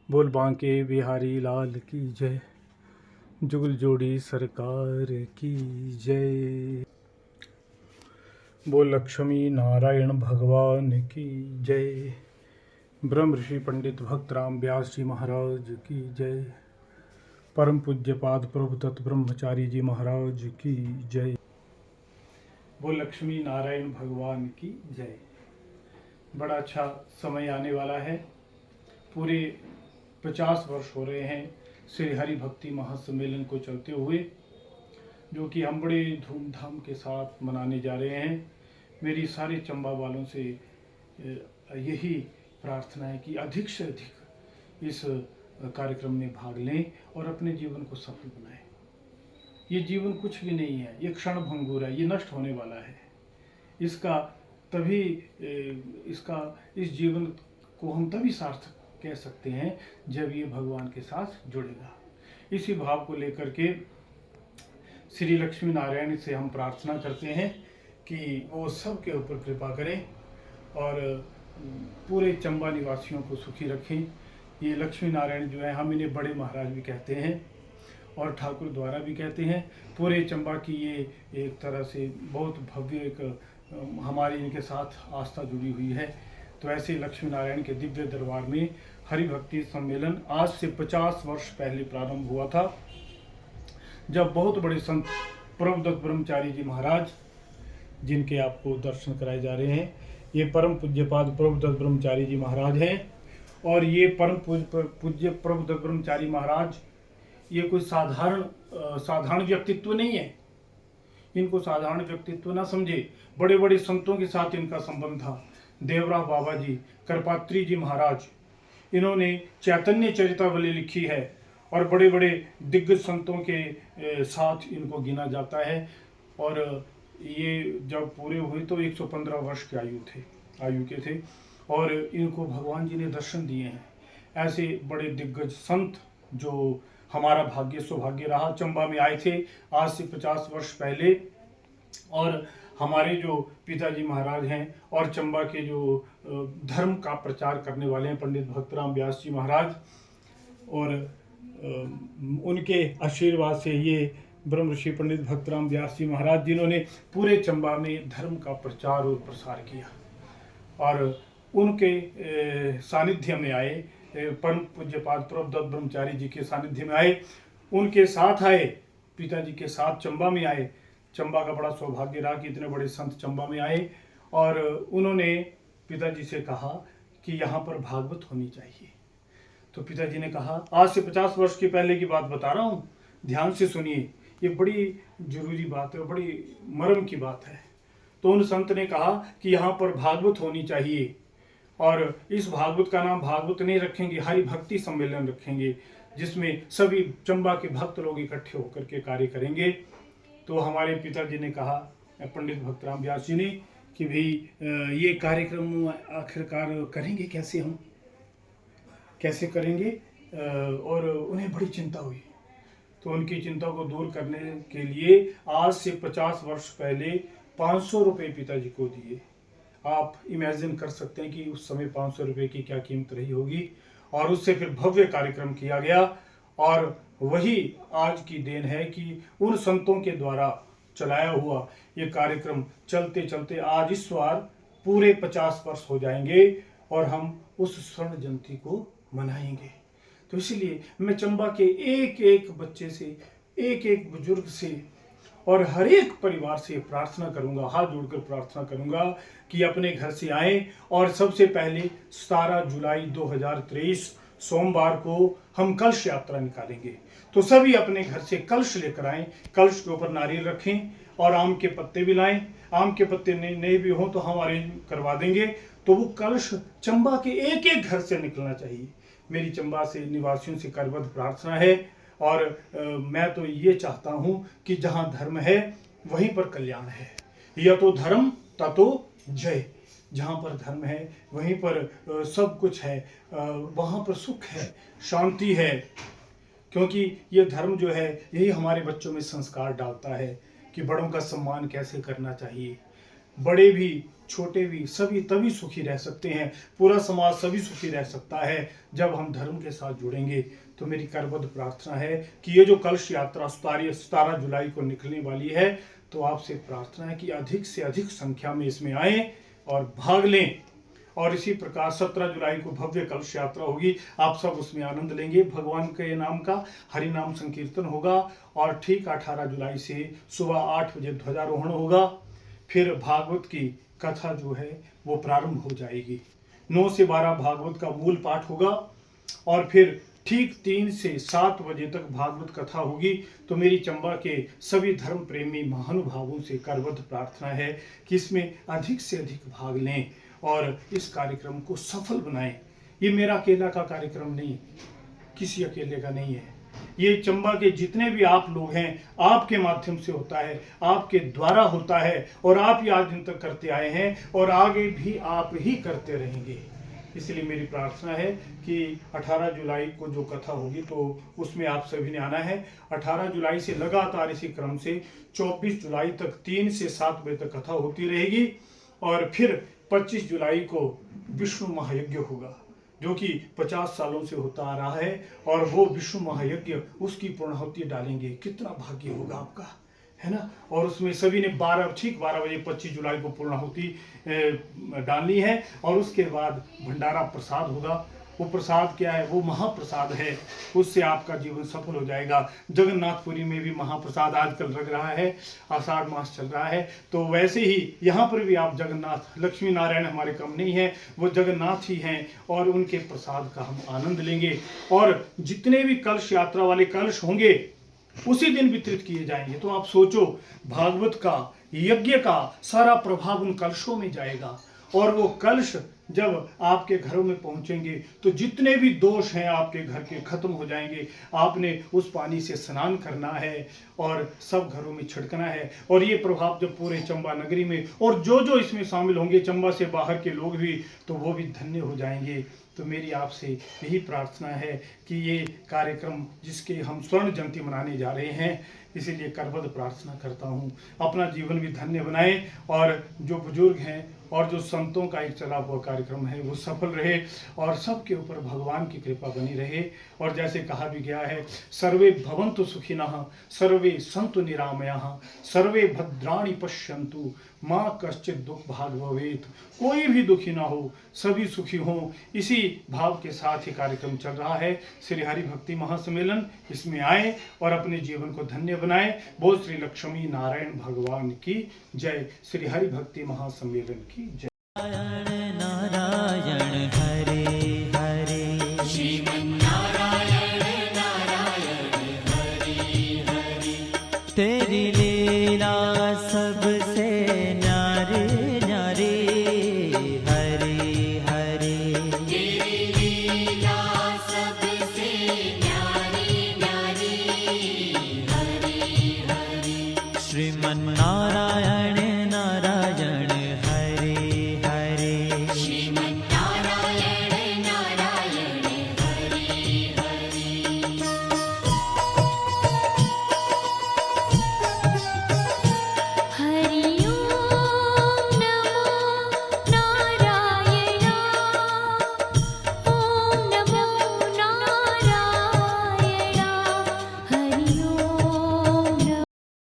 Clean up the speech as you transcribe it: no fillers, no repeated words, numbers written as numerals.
बोल बांके बिहारी लाल की जय, जुगल जोड़ी सरकार की जय। बोल लक्ष्मी नारायण भगवान की जय। ब्रह्म ऋषि पंडित भक्त राम व्यास जी महाराज की जय। परम पूज्य पाद प्रभु तत् ब्रह्मचारी जी महाराज की जय। बोल लक्ष्मी नारायण भगवान की जय। बड़ा अच्छा समय आने वाला है। पूरे 50 वर्ष हो रहे हैं श्री हरि भक्ति महासम्मेलन को चलते हुए, जो कि हम बड़े धूमधाम के साथ मनाने जा रहे हैं। मेरी सारे चंबा वालों से यही प्रार्थना है कि अधिक से अधिक इस कार्यक्रम में भाग लें और अपने जीवन को सफल बनाएं। ये जीवन कुछ भी नहीं है, ये क्षण भंगुर है, ये नष्ट होने वाला है। इसका तभी इस जीवन को हम तभी सार्थक कह सकते हैं जब ये भगवान के साथ जुड़ेगा। इसी भाव को लेकर के श्री लक्ष्मी नारायण से हम प्रार्थना करते हैं कि वो सबके ऊपर कृपा करें और पूरे चंबा निवासियों को सुखी रखें। ये लक्ष्मी नारायण जो है, हम इन्हें बड़े महाराज भी कहते हैं और ठाकुर द्वारा भी कहते हैं। पूरे चंबा की ये एक तरह से बहुत भव्य एक हमारी इनके साथ आस्था जुड़ी हुई है। तो ऐसे लक्ष्मी नारायण के दिव्य दरबार में हरि भक्ति सम्मेलन आज से 50 वर्ष पहले प्रारंभ हुआ था, जब बहुत बड़े संत प्रभुदत्त ब्रह्मचारी जी महाराज, जिनके आपको दर्शन कराए जा रहे हैं, ये परम पूज्यपाद प्रभुदत्त ब्रह्मचारी जी महाराज हैं। और ये परम पूज्य प्रभुदत्त ब्रह्मचारी महाराज ये कोई साधारण व्यक्तित्व नहीं है। इनको साधारण व्यक्तित्व ना समझे, बड़े बड़े संतों के साथ इनका संबंध था। देवरा बाबा जी, करपात्री जी महाराज, इन्होंने चैतन्य चरितावली लिखी है और बड़े बड़े दिग्गज संतों के साथ इनको गिना जाता है। और ये जब पूरे हुए तो 115 वर्ष के आयु के थे और इनको भगवान जी ने दर्शन दिए हैं। ऐसे बड़े दिग्गज संत जो हमारा सौभाग्य रहा, चंबा में आए थे आज से 50 वर्ष पहले। और हमारे जो पिताजी महाराज हैं और चंबा के जो धर्म का प्रचार करने वाले हैं पंडित भक्तराम व्यास जी महाराज, और उनके आशीर्वाद से ये ब्रह्म ऋषि पंडित भक्तराम व्यास जी महाराज, जिन्होंने पूरे चंबा में धर्म का प्रचार और प्रसार किया, और उनके सानिध्य में आए, परम पूज्यपाद प्रभुदत्त ब्रह्मचारी जी के सानिध्य में आए, उनके साथ आए, पिताजी के साथ चंबा में आए। चंबा का बड़ा सौभाग्य रहा कि इतने बड़े संत चंबा में आए और उन्होंने पिताजी से कहा कि यहाँ पर भागवत होनी चाहिए। तो पिताजी ने कहा, आज से 50 वर्ष के पहले की बात बता रहा हूँ, ध्यान से सुनिए, ये बड़ी जरूरी बात है, बड़ी मर्म की बात है। तो उन संत ने कहा कि यहाँ पर भागवत होनी चाहिए और इस भागवत का नाम भागवत नहीं रखेंगे, हरि भक्ति सम्मेलन रखेंगे, जिसमें सभी चंबा के भक्त लोग इकट्ठे होकर के कार्य करेंगे। तो हमारे पिताजी ने कहा, पंडित भक्तराम व्यास जी ने, कि भाई ये कार्यक्रम आखिरकार करेंगे कैसे, हम कैसे करेंगे। और उन्हें बड़ी चिंता हुई। तो उनकी चिंता को दूर करने के लिए आज से 50 वर्ष पहले 500 रुपये पिताजी को दिए। आप इमेजिन कर सकते हैं कि उस समय 500 रुपये की क्या कीमत रही होगी। और उससे फिर भव्य कार्यक्रम किया गया और वही आज की देन है कि उन संतों के द्वारा चलाया हुआ ये कार्यक्रम चलते चलते आज इस बार पूरे 50 वर्ष हो जाएंगे और हम उस स्वर्ण जयंती को मनाएंगे। तो इसलिए मैं चंबा के एक एक बच्चे से, एक एक बुजुर्ग से और हर एक परिवार से प्रार्थना करूंगा, हाथ जोड़कर प्रार्थना करूंगा कि अपने घर से आए। और सबसे पहले 17 जुलाई 2023 सोमवार को हम कलश यात्रा निकालेंगे। तो सभी अपने घर से कलश लेकर आएं, कलश के ऊपर नारियल रखें और आम के पत्ते भी लाएं। आम के पत्ते नहीं भी हों तो हम अरेंज करवा देंगे। तो वो कलश चंबा के एक एक घर से निकलना चाहिए। मेरी चंबा से निवासियों से करबद्ध प्रार्थना है और मैं तो ये चाहता हूँ कि जहाँ धर्म है वहीं पर कल्याण है। या तो धर्म ततो जय। जहाँ पर धर्म है वहीं पर सब कुछ है, वहाँ पर सुख है, शांति है। क्योंकि ये धर्म जो है यही हमारे बच्चों में संस्कार डालता है कि बड़ों का सम्मान कैसे करना चाहिए, बड़े भी छोटे भी सभी तभी सुखी रह सकते हैं। पूरा समाज सभी सुखी रह सकता है जब हम धर्म के साथ जुड़ेंगे। तो मेरी करबद्ध प्रार्थना है कि ये जो कलश यात्रा 17 जुलाई को निकलने वाली है, तो आपसे प्रार्थना है कि अधिक से अधिक संख्या में इसमें आए और भाग लें। और इसी प्रकार 17 जुलाई को भव्य कलश यात्रा होगी, आप सब उसमें आनंद लेंगे। भगवान के नाम का हरि नाम संकीर्तन होगा और ठीक 18 जुलाई से सुबह 8 बजे ध्वजारोहण होगा। फिर भागवत की कथा जो है वो प्रारंभ हो जाएगी। 9 से 12 भागवत का मूल पाठ होगा और फिर ठीक 3 से 7 बजे तक भागवत कथा होगी। तो मेरी चंबा के सभी धर्म प्रेमी महानुभावों से करबद्ध प्रार्थना है कि इसमें अधिक से अधिक भाग लें और इस कार्यक्रम को सफल बनाएं। ये मेरा अकेला का कार्यक्रम नहीं, किसी अकेले का नहीं है। ये चंबा के जितने भी आप लोग हैं, आपके माध्यम से होता है, आपके द्वारा होता है और आप ही आज दिन तक करते आए हैं और आगे भी आप ही करते रहेंगे। इसलिए मेरी प्रार्थना है कि 18 जुलाई को जो कथा होगी तो उसमें आप सभी ने आना है। 18 जुलाई से लगातार इसी क्रम से 24 जुलाई तक 3 से 7 बजे तक कथा होती रहेगी और फिर 25 जुलाई को विष्णु महायज्ञ होगा, जो कि 50 सालों से होता आ रहा है और वो विष्णु महायज्ञ उसकी पूर्णाहुति डालेंगे। कितना भाग्य होगा आपका, है ना। और उसमें सभी ने 12 बजे 25 जुलाई को पूर्णाहुति डालनी है और उसके बाद भंडारा प्रसाद होगा। वो प्रसाद क्या है? वो महाप्रसाद है, उससे आपका जीवन सफल हो जाएगा। जगन्नाथपुरी में भी महाप्रसाद आजकल लग रहा है, आषाढ़ मास चल रहा है, तो वैसे ही यहाँ पर भी आप जगन्नाथ, लक्ष्मी नारायण हमारे कम नहीं है, वो जगन्नाथ ही हैं और उनके प्रसाद का हम आनंद लेंगे। और जितने भी कलश यात्रा वाले कलश होंगे उसी दिन वितरित किए जाएंगे। तो आप सोचो, भागवत का, यज्ञ का सारा प्रभाव उन कलशों में जाएगा और वो कलश जब आपके घरों में पहुंचेंगे तो जितने भी दोष हैं आपके घर के खत्म हो जाएंगे। आपने उस पानी से स्नान करना है और सब घरों में छिड़कना है और ये प्रभाव जब पूरे चंबा नगरी में, और जो जो इसमें शामिल होंगे चंबा से बाहर के लोग भी, तो वो भी धन्य हो जाएंगे। तो मेरी आपसे यही प्रार्थना है कि ये कार्यक्रम जिसके हम स्वर्ण जयंती मनाने जा रहे हैं, इसीलिए करबद्ध प्रार्थना करता हूँ अपना जीवन भी धन्य बनाए और जो बुजुर्ग हैं और जो संतों का एक चला हुआ कार्यक्रम है वो सफल रहे और सबके ऊपर भगवान की कृपा बनी रहे। और जैसे कहा भी गया है, सर्वे भवन्तु सुखिनः, सर्वे सन्तु निरामयाः, सर्वे भद्राणि पश्यन्तु, माँ कश्चित् दुख भाग भवेत्। कोई भी दुखी ना हो, सभी सुखी हों, इसी भाव के साथ ही कार्यक्रम चल रहा है। श्री हरि भक्ति महासम्मेलन, इसमें आए और अपने जीवन को धन्य बनाए। बोल श्री लक्ष्मी नारायण भगवान की जय। श्री हरि भक्ति महासम्मेलन की जय। नारायण हरे हरे।